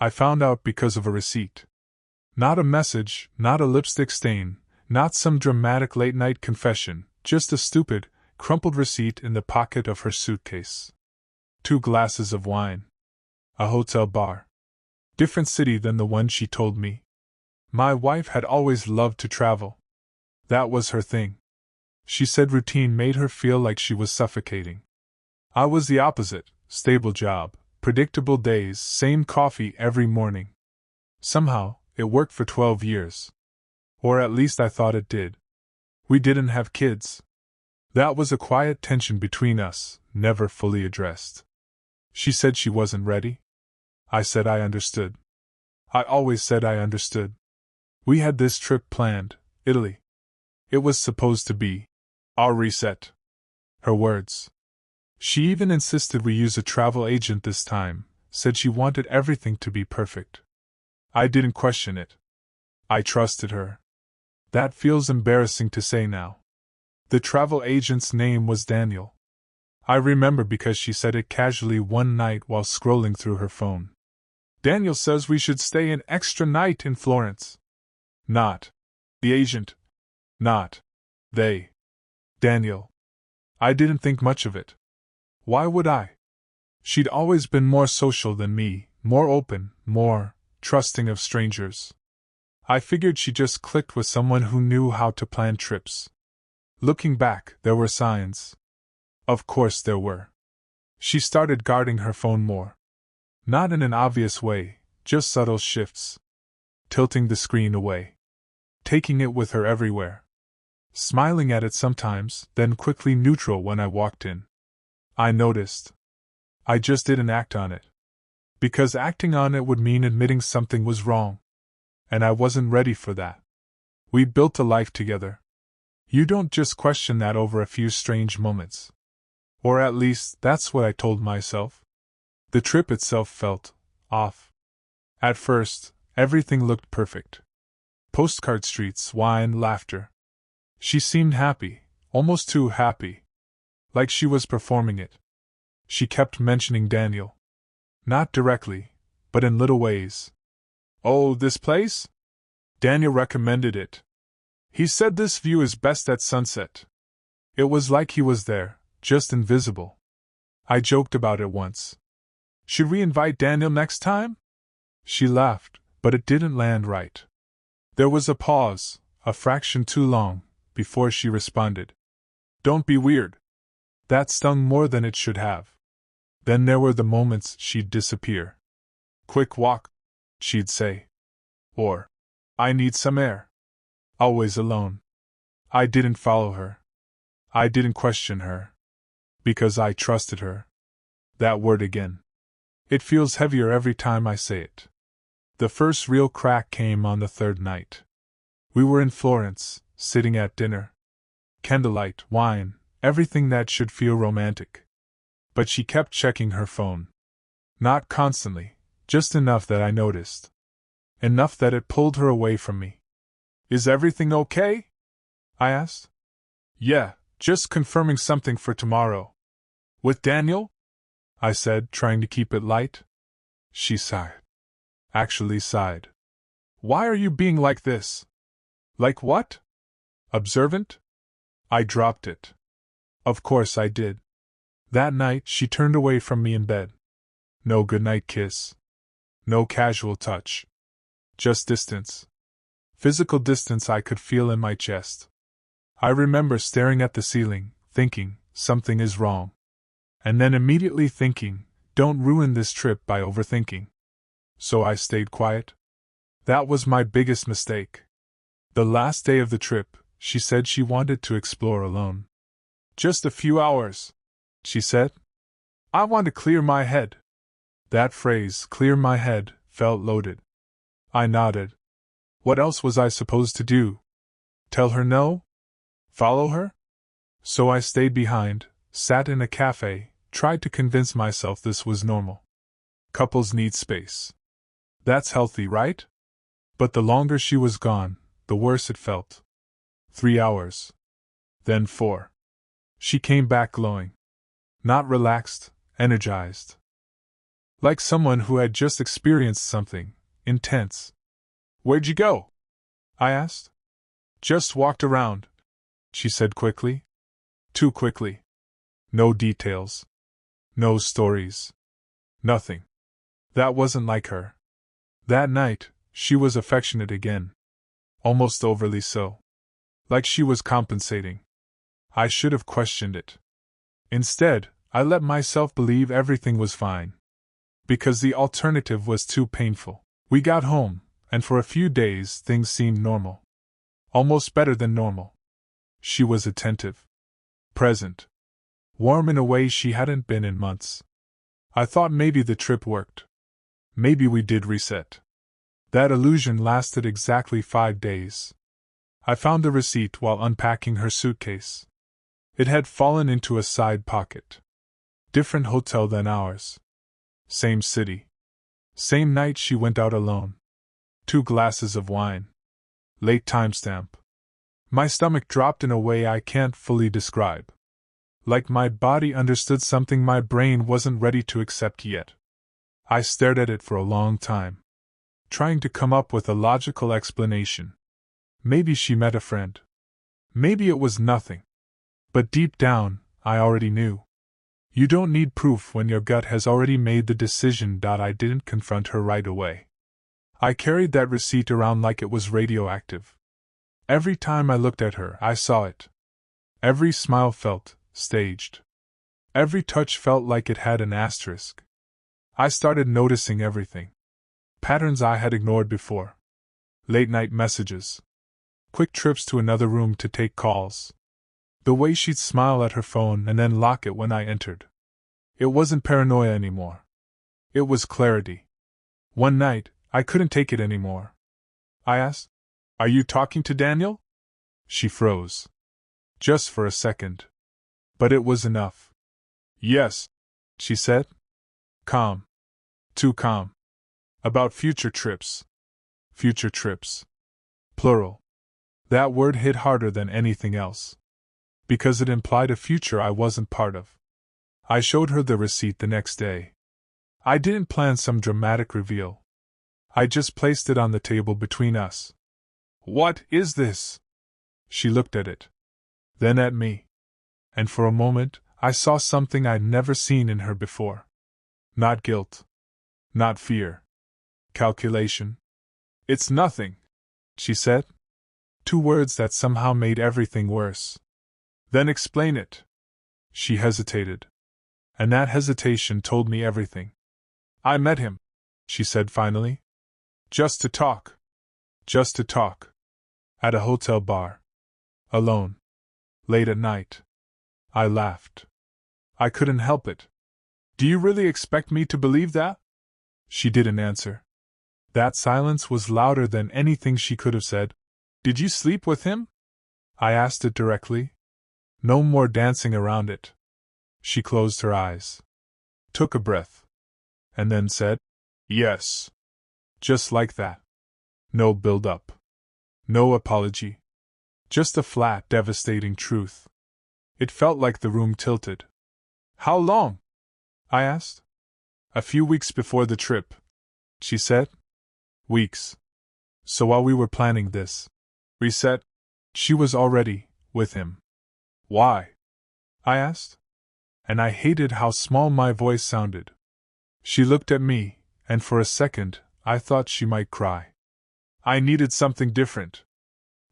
I found out because of a receipt. Not a message, not a lipstick stain, not some dramatic late-night confession, just a stupid, crumpled receipt in the pocket of her suitcase. 2 glasses of wine. A hotel bar. Different city than the one she told me. My wife had always loved to travel. That was her thing. She said routine made her feel like she was suffocating. I was the opposite: stable job, predictable days, same coffee every morning. Somehow, it worked for 12 years. Or at least I thought it did. We didn't have kids. That was a quiet tension between us, never fully addressed. She said she wasn't ready. I said I understood. I always said I understood. We had this trip planned, Italy. It was supposed to be our reset. Her words. She even insisted we use a travel agent this time, said she wanted everything to be perfect. I didn't question it. I trusted her. That feels embarrassing to say now. The travel agent's name was Daniel. I remember because she said it casually one night while scrolling through her phone. Daniel says we should stay an extra night in Florence. Not the agent. Not they. Daniel. I didn't think much of it. Why would I? She'd always been more social than me, more open, more trusting of strangers. I figured she just clicked with someone who knew how to plan trips. Looking back, there were signs. Of course there were. She started guarding her phone more. Not in an obvious way, just subtle shifts. Tilting the screen away. Taking it with her everywhere. Smiling at it sometimes, then quickly neutral when I walked in. I noticed. I just didn't act on it. Because acting on it would mean admitting something was wrong. And I wasn't ready for that. We built a life together. You don't just question that over a few strange moments. Or at least, that's what I told myself. The trip itself felt off. At first, everything looked perfect. Postcard streets, wine, laughter. She seemed happy, almost too happy. Like she was performing it. She kept mentioning Daniel. Not directly, but in little ways. Oh, this place? Daniel recommended it. He said this view is best at sunset. It was like he was there, just invisible. I joked about it once. Should we invite Daniel next time? She laughed, but it didn't land right. There was a pause, a fraction too long, before she responded. Don't be weird. That stung more than it should have. Then there were the moments she'd disappear. Quick walk, she'd say. Or, I need some air. Always alone. I didn't follow her. I didn't question her. Because I trusted her. That word again. It feels heavier every time I say it. The first real crack came on the 3rd night. We were in Florence, sitting at dinner. Candlelight, wine, everything that should feel romantic. But she kept checking her phone. Not constantly, just enough that I noticed. Enough that it pulled her away from me. Is everything okay? I asked. Yeah, just confirming something for tomorrow. With Daniel? I said, trying to keep it light. She sighed. Actually sighed. Why are you being like this? Like what? Observant? I dropped it. Of course I did. That night she turned away from me in bed. No goodnight kiss. No casual touch. Just distance. Physical distance I could feel in my chest. I remember staring at the ceiling, thinking, something is wrong. And then immediately thinking, don't ruin this trip by overthinking. So I stayed quiet. That was my biggest mistake. The last day of the trip, she said she wanted to explore alone. Just a few hours, she said. I want to clear my head. That phrase, clear my head, felt loaded. I nodded. What else was I supposed to do? Tell her no? Follow her? So I stayed behind, sat in a cafe, tried to convince myself this was normal. Couples need space. That's healthy, right? But the longer she was gone, the worse it felt. 3 hours. Then 4. She came back glowing. Not relaxed, energized. Like someone who had just experienced something intense. "Where'd you go?" I asked. "Just walked around," she said quickly. Too quickly. No details. No stories. Nothing. That wasn't like her. That night, she was affectionate again. Almost overly so. Like she was compensating. I should have questioned it. Instead, I let myself believe everything was fine. Because the alternative was too painful. We got home, and for a few days things seemed normal. Almost better than normal. She was attentive. Present. Warm in a way she hadn't been in months. I thought maybe the trip worked. Maybe we did reset. That illusion lasted exactly 5 days. I found the receipt while unpacking her suitcase. It had fallen into a side pocket. Different hotel than ours. Same city. Same night she went out alone. 2 glasses of wine. Late timestamp. My stomach dropped in a way I can't fully describe. Like my body understood something my brain wasn't ready to accept yet. I stared at it for a long time, trying to come up with a logical explanation. Maybe she met a friend. Maybe it was nothing. But deep down, I already knew. You don't need proof when your gut has already made the decision. I didn't confront her right away. I carried that receipt around like it was radioactive. Every time I looked at her, I saw it. Every smile felt staged. Every touch felt like it had an asterisk. I started noticing everything. Patterns I had ignored before. Late-night messages. Quick trips to another room to take calls. The way she'd smile at her phone and then lock it when I entered. It wasn't paranoia anymore. It was clarity. One night, I couldn't take it anymore. I asked, "Are you talking to Daniel?" She froze. Just for a second. But it was enough. "Yes," she said. Calm. Too calm. About future trips. Future trips. Plural. That word hit harder than anything else. Because it implied a future I wasn't part of. I showed her the receipt the next day. I didn't plan some dramatic reveal. I just placed it on the table between us. "What is this?" She looked at it. Then at me. And for a moment, I saw something I'd never seen in her before. Not guilt. Not fear. Calculation. "It's nothing," she said. 2 words that somehow made everything worse. "Then explain it." She hesitated. And that hesitation told me everything. "I met him," she said finally. "Just to talk. Just to talk. At a hotel bar. Alone. Late at night." I laughed. I couldn't help it. "Do you really expect me to believe that?" She didn't answer. That silence was louder than anything she could have said. "Did you sleep with him?" I asked it directly. No more dancing around it. She closed her eyes. Took a breath. And then said, "Yes." Just like that. No build-up. No apology. Just a flat, devastating truth. It felt like the room tilted. "How long?" I asked. "A few weeks before the trip," she said. Weeks. So while we were planning this reset, she was already with him. "Why?" I asked. And I hated how small my voice sounded. She looked at me, and for a second, I thought she might cry. "I needed something different."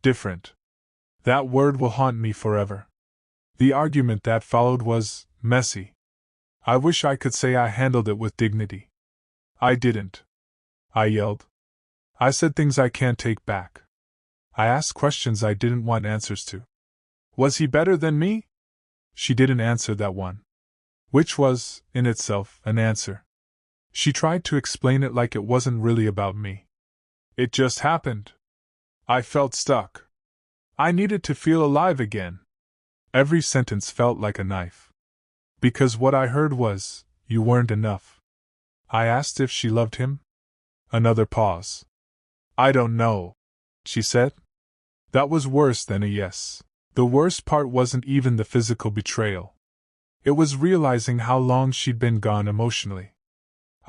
Different. That word will haunt me forever. The argument that followed was messy. I wish I could say I handled it with dignity. I didn't. I yelled. I said things I can't take back. I asked questions I didn't want answers to. Was he better than me? She didn't answer that one. Which was, in itself, an answer. She tried to explain it like it wasn't really about me. It just happened. I felt stuck. I needed to feel alive again. Every sentence felt like a knife. Because what I heard was, "You weren't enough." I asked if she loved him. Another pause. "I don't know," she said. That was worse than a yes. The worst part wasn't even the physical betrayal. It was realizing how long she'd been gone emotionally.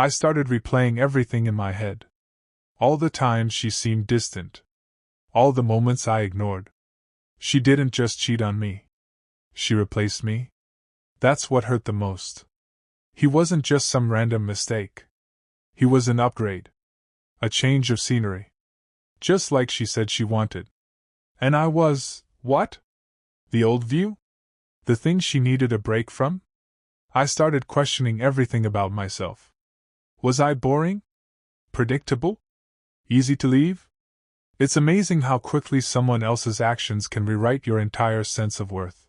I started replaying everything in my head. All the times she seemed distant. All the moments I ignored. She didn't just cheat on me. She replaced me. That's what hurt the most. He wasn't just some random mistake. He was an upgrade. A change of scenery. Just like she said she wanted. And I was, what? The old view? The thing she needed a break from? I started questioning everything about myself. Was I boring? Predictable? Easy to leave? It's amazing how quickly someone else's actions can rewrite your entire sense of worth.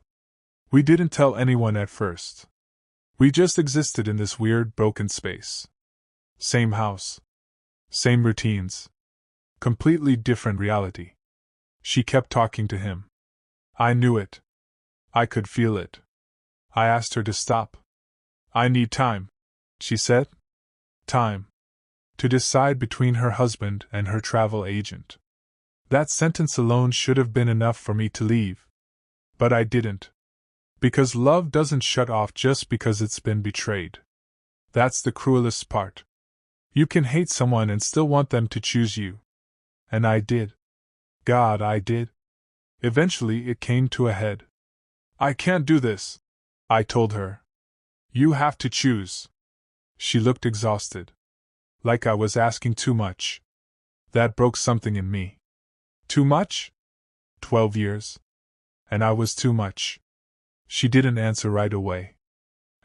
We didn't tell anyone at first. We just existed in this weird, broken space. Same house. Same routines. Completely different reality. She kept talking to him. I knew it. I could feel it. I asked her to stop. I need time, she said. Time. To decide between her husband and her travel agent. That sentence alone should have been enough for me to leave. But I didn't. Because love doesn't shut off just because it's been betrayed. That's the cruelest part. You can hate someone and still want them to choose you. And I did. God, I did. Eventually it came to a head. I can't do this, I told her. You have to choose. She looked exhausted. Like I was asking too much. That broke something in me. Too much? 12 years. And I was too much. She didn't answer right away.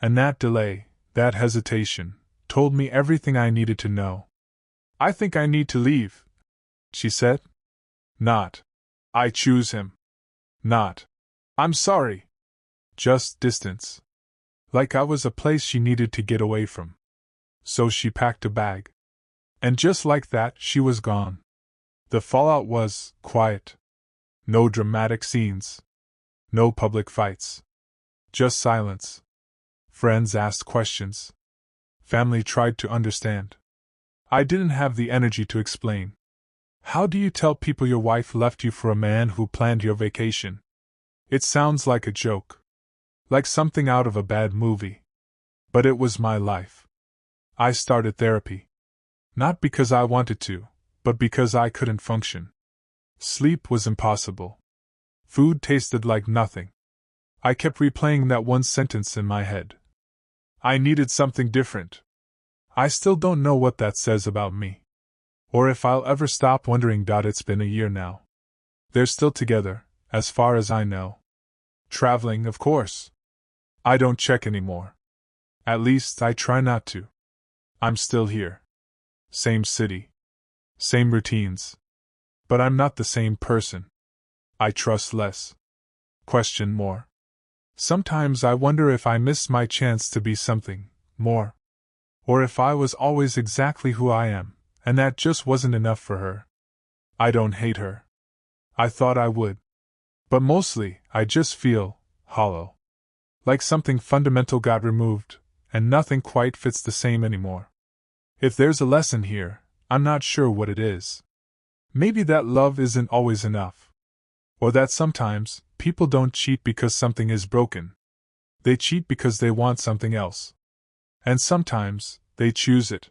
And that delay, that hesitation, told me everything I needed to know. I think I need to leave, she said. Not. I choose him. Not. I'm sorry. Just distance. Like I was a place she needed to get away from. So she packed a bag. And just like that, she was gone. The fallout was quiet. No dramatic scenes. No public fights. Just silence. Friends asked questions. Family tried to understand. I didn't have the energy to explain. How do you tell people your wife left you for a man who planned your vacation? It sounds like a joke. Like something out of a bad movie. But it was my life. I started therapy. Not because I wanted to, but because I couldn't function. Sleep was impossible. Food tasted like nothing. I kept replaying that one sentence in my head. I needed something different. I still don't know what that says about me. Or if I'll ever stop wondering. It's been a year now. They're still together, as far as I know. Traveling, of course. I don't check anymore. At least I try not to. I'm still here. Same city. Same routines. But I'm not the same person. I trust less. Question more. Sometimes I wonder if I missed my chance to be something more. Or if I was always exactly who I am, and that just wasn't enough for her. I don't hate her. I thought I would. But mostly, I just feel hollow. Like something fundamental got removed, and nothing quite fits the same anymore. If there's a lesson here, I'm not sure what it is. Maybe that love isn't always enough. Or that sometimes, people don't cheat because something is broken. They cheat because they want something else. And sometimes, they choose it.